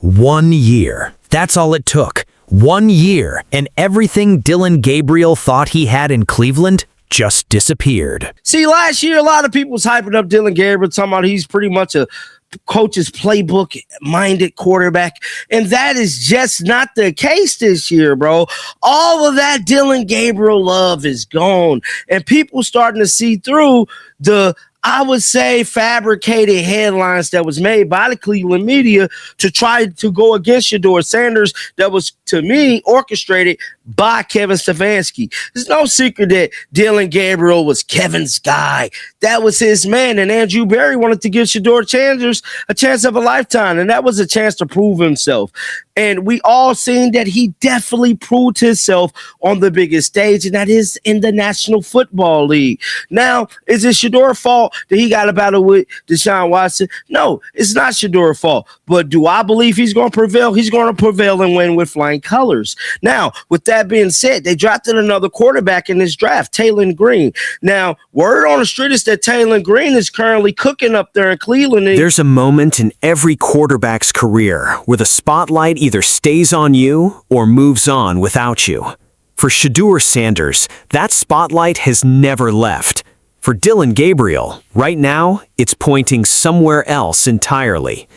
1 year. That's all it took. 1 year, and everything Dillon Gabriel thought he had in Cleveland just disappeared. See, last year, a lot of people was hyping up Dillon Gabriel, talking about he's pretty much a coach's playbook-minded quarterback, and that is just not the case this year, bro. All of that Dillon Gabriel love is gone, and people starting to see through the, I would say, fabricated headlines that was made by the Cleveland media to try to go against Shedeur Sanders that was, to me, orchestrated by Kevin Stefanski. There's no secret that Dillon Gabriel was Kevin's guy. That was his man, and Andrew Berry wanted to give Shedeur Sanders a chance of a lifetime, and that was a chance to prove himself. And we all seen that he definitely proved himself on the biggest stage, and that is in the National Football League. Now, is it Shedeur's fault that he got a battle with Deshaun Watson? No, it's not Shedeur's fault. But do I believe he's going to prevail? He's going to prevail and win with flying colors. Now, with that being said, they drafted another quarterback in this draft, Taylen Green. Now, word on the street is that Taylen Green is currently cooking up there in Cleveland. There's a moment in every quarterback's career where the spotlight either stays on you or moves on without you. For Shedeur Sanders, that spotlight has never left. For Dillon Gabriel, right now, it's pointing somewhere else entirely.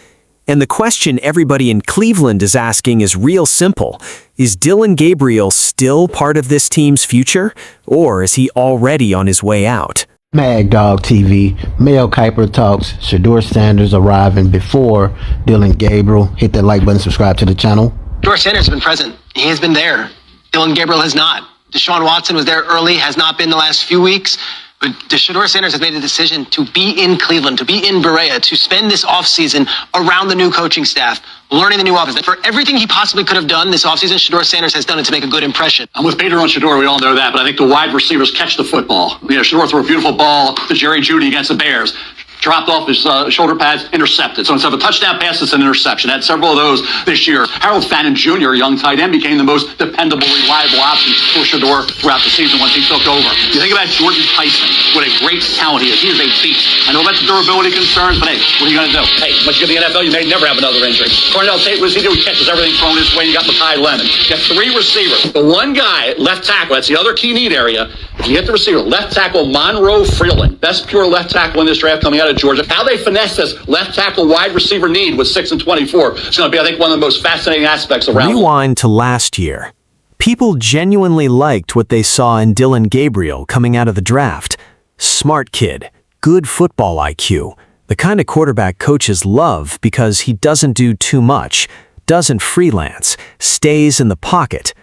And the question everybody in Cleveland is asking is real simple. Is Dillon Gabriel still part of this team's future, or is he already on his way out? Mag Dog TV, Mel Kiper talks, Shedeur Sanders arriving before Dillon Gabriel. Hit that like button, subscribe to the channel. Shedeur Sanders has been present. He has been there. Dillon Gabriel has not. Deshaun Watson was there early, has not been the last few weeks. But Shedeur Sanders has made a decision to be in Cleveland, to be in Berea, to spend this offseason around the new coaching staff, learning the new offense. For everything he possibly could have done this offseason, Shedeur Sanders has done it to make a good impression. I'm with Bader on Shedeur, we all know that, but I think the wide receivers catch the football. Shedeur threw a beautiful ball to Jerry Jeudy against the Bears. Dropped off his shoulder pads, intercepted. So instead of a touchdown pass, it's an interception. Had several of those this year. Harold Fannin Jr., young tight end, became the most dependable, reliable option for Shedeur throughout the season once he took over. You think about Jordan Tyson, what a great talent he is. He is a beast. I know that's durability concerns, but hey, what are you going to do? Hey, once you get in the NFL, you may never have another injury. Cornell Tate, what does he do? He catches everything thrown his way. You got Mekhi Lemon. You got three receivers. The one guy, left tackle, that's the other key need area. If you get the receiver, left tackle Monroe Freeland, best pure left tackle in this draft coming out of Georgia. How they finesse this left tackle wide receiver need with 6 and 24 is going to be, I think, one of the most fascinating aspects around. Rewind to last year. People genuinely liked what they saw in Dillon Gabriel coming out of the draft. Smart kid, good football IQ, the kind of quarterback coaches love because he doesn't do too much, doesn't freelance, stays in the pocket.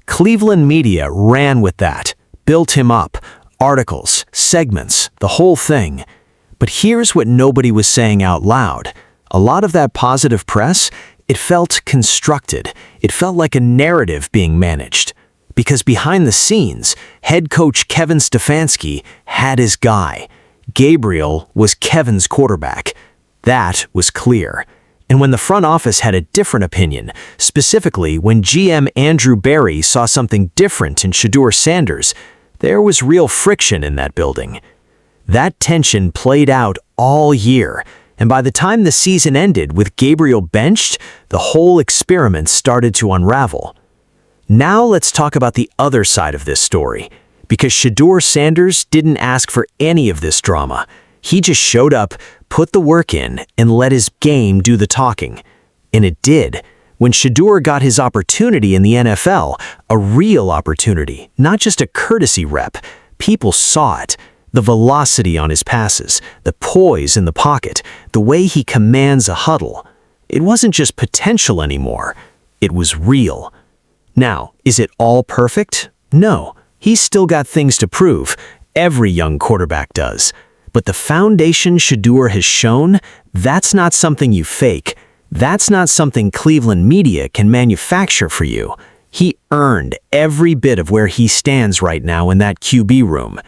Cleveland media ran with that, built him up, articles, segments, the whole thing. But here's what nobody was saying out loud. A lot of that positive press, it felt constructed. It felt like a narrative being managed. Because behind the scenes, head coach Kevin Stefanski had his guy. Gabriel was Kevin's quarterback. That was clear. And when the front office had a different opinion, specifically when GM Andrew Berry saw something different in Shedeur Sanders, there was real friction in that building. That tension played out all year, and by the time the season ended with Gabriel benched, the whole experiment started to unravel. Now let's talk about the other side of this story, because Shedeur Sanders didn't ask for any of this drama. He just showed up, put the work in, and let his game do the talking. And it did. When Shedeur got his opportunity in the NFL, a real opportunity, not just a courtesy rep, people saw it. The velocity on his passes, the poise in the pocket, the way he commands a huddle. It wasn't just potential anymore. It was real. Now, is it all perfect? No. He's still got things to prove. Every young quarterback does. But the foundation Shedeur has shown, that's not something you fake. That's not something Cleveland media can manufacture for you. He earned every bit of where he stands right now in that QB room.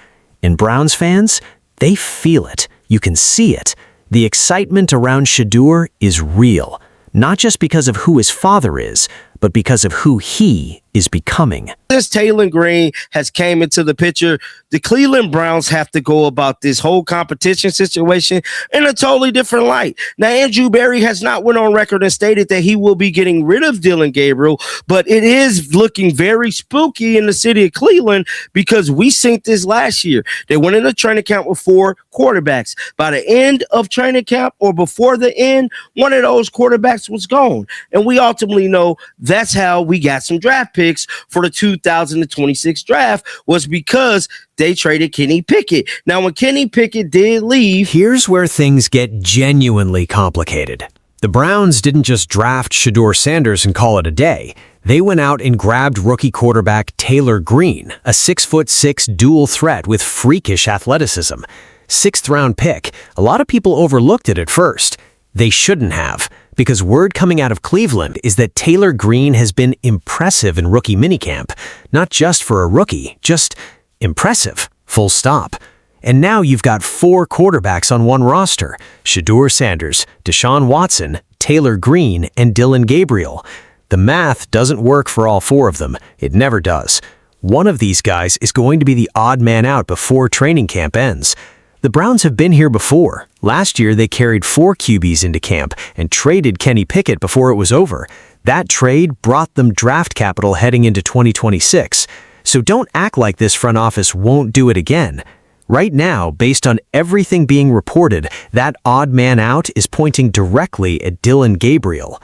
And Browns fans, they feel it. You can see it. The excitement around Shedeur is real, not just because of who his father is, but because of who he is becoming. Since Taylen Green has came into the picture, the Cleveland Browns have to go about this whole competition situation in a totally different light. Now, Andrew Berry has not went on record and stated that he will be getting rid of Dillon Gabriel, but it is looking very spooky in the city of Cleveland because we seen this last year. They went into training camp with 4 quarterbacks. By the end of training camp or before the end, one of those quarterbacks was gone. And we ultimately know that's how we got some draft picks for the 2026 draft was because they traded Kenny Pickett. Now, when Kenny Pickett did leave, Here's where things get genuinely complicated. The Browns didn't just draft Shedeur Sanders and call it a day. They went out and grabbed rookie quarterback Taylen Green, a 6'6" dual threat with freakish athleticism. 6th-round pick. A lot of people overlooked it at first. They shouldn't have, because word coming out of Cleveland is that Taylen Green has been impressive in rookie minicamp. Not just for a rookie, just impressive, full stop. And now you've got 4 quarterbacks on one roster: Shedeur Sanders, Deshaun Watson, Taylen Green, and Dillon Gabriel. The math doesn't work for all 4 of them. It never does. One of these guys is going to be the odd man out before training camp ends. The Browns have been here before. Last year, they carried 4 QBs into camp and traded Kenny Pickett before it was over. That trade brought them draft capital heading into 2026. So don't act like this front office won't do it again. Right now, based on everything being reported, that odd man out is pointing directly at Dillon Gabriel.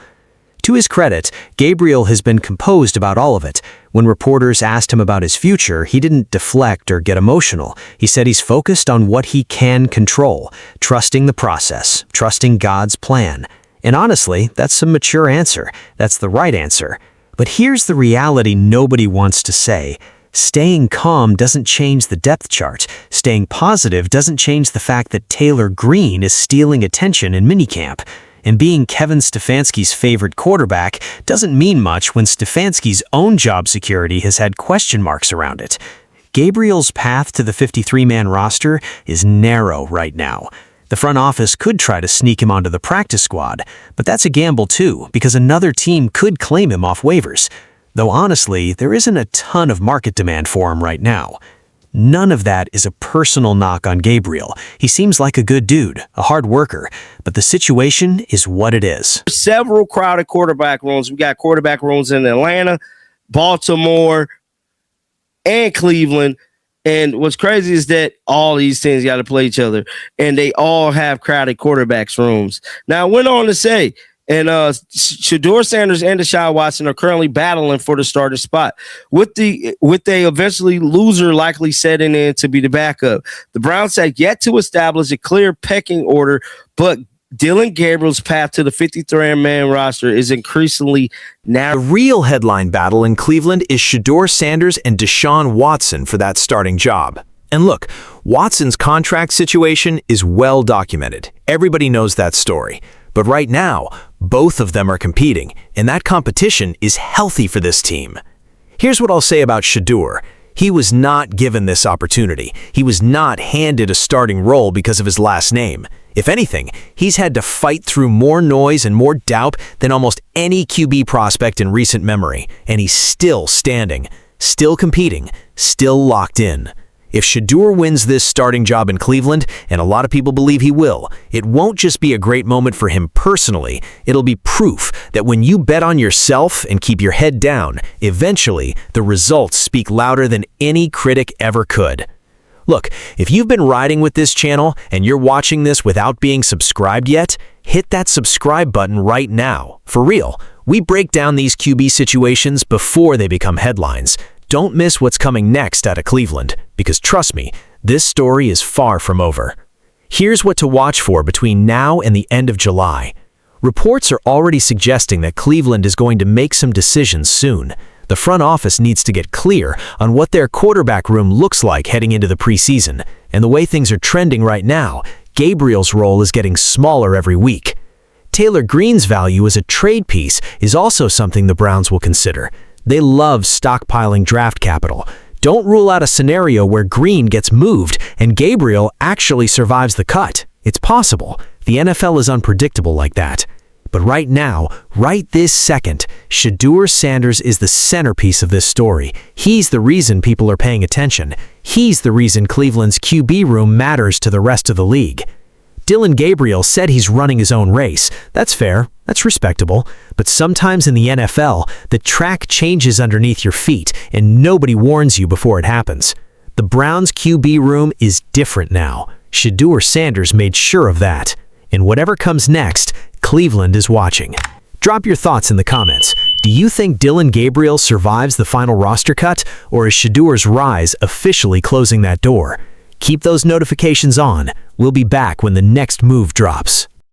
To his credit, Gabriel has been composed about all of it. When reporters asked him about his future, he didn't deflect or get emotional. He said he's focused on what he can control, trusting the process, trusting God's plan. And honestly, that's a mature answer. That's the right answer. But here's the reality nobody wants to say. Staying calm doesn't change the depth chart. Staying positive doesn't change the fact that Taylen Green is stealing attention in minicamp. And being Kevin Stefanski's favorite quarterback doesn't mean much when Stefanski's own job security has had question marks around it. Gabriel's path to the 53-man roster is narrow right now. The front office could try to sneak him onto the practice squad, but that's a gamble too, because another team could claim him off waivers. Though honestly, there isn't a ton of market demand for him right now. None of that is a personal knock on Gabriel. He seems like a good dude, a hard worker, but the situation is what it is. several crowded quarterback rooms. We got quarterback rooms in Atlanta, Baltimore, and Cleveland. And what's crazy is that all these teams got to play each other, and they all have crowded quarterbacks rooms. Now, I went on to say, and Shedeur Sanders and Deshaun Watson are currently battling for the starter spot, with a eventually loser likely setting in to be the backup. The Browns have yet to establish a clear pecking order, but Dillon Gabriel's path to the 53-man roster is increasingly narrow. The real headline battle in Cleveland is Shedeur Sanders and Deshaun Watson for that starting job. And look, Watson's contract situation is well documented. Everybody knows that story. But right now, both of them are competing, and that competition is healthy for this team. Here's what I'll say about Shedeur. He was not given this opportunity. He was not handed a starting role because of his last name. If anything, he's had to fight through more noise and more doubt than almost any QB prospect in recent memory, and he's still standing, still competing, still locked in. If Shedeur wins this starting job in Cleveland, and a lot of people believe he will, it won't just be a great moment for him personally, it'll be proof that when you bet on yourself and keep your head down, eventually the results speak louder than any critic ever could. Look, if you've been riding with this channel and you're watching this without being subscribed yet, hit that subscribe button right now. For real, we break down these QB situations before they become headlines. Don't miss what's coming next out of Cleveland, because trust me, this story is far from over. Here's what to watch for between now and the end of July. Reports are already suggesting that Cleveland is going to make some decisions soon. The front office needs to get clear on what their quarterback room looks like heading into the preseason, and the way things are trending right now, Gabriel's role is getting smaller every week. Taylen Green's value as a trade piece is also something the Browns will consider. They love stockpiling draft capital. Don't rule out a scenario where Green gets moved and Gabriel actually survives the cut. It's possible. The NFL is unpredictable like that. But right now, right this second, Shedeur Sanders is the centerpiece of this story. He's the reason people are paying attention. He's the reason Cleveland's QB room matters to the rest of the league. Dillon Gabriel said he's running his own race. That's fair, that's respectable. But sometimes in the NFL, the track changes underneath your feet, and nobody warns you before it happens. The Browns' QB room is different now. Shedeur Sanders made sure of that. And whatever comes next, Cleveland is watching. Drop your thoughts in the comments. Do you think Dillon Gabriel survives the final roster cut, or is Shedeur's rise officially closing that door? Keep those notifications on. We'll be back when the next move drops.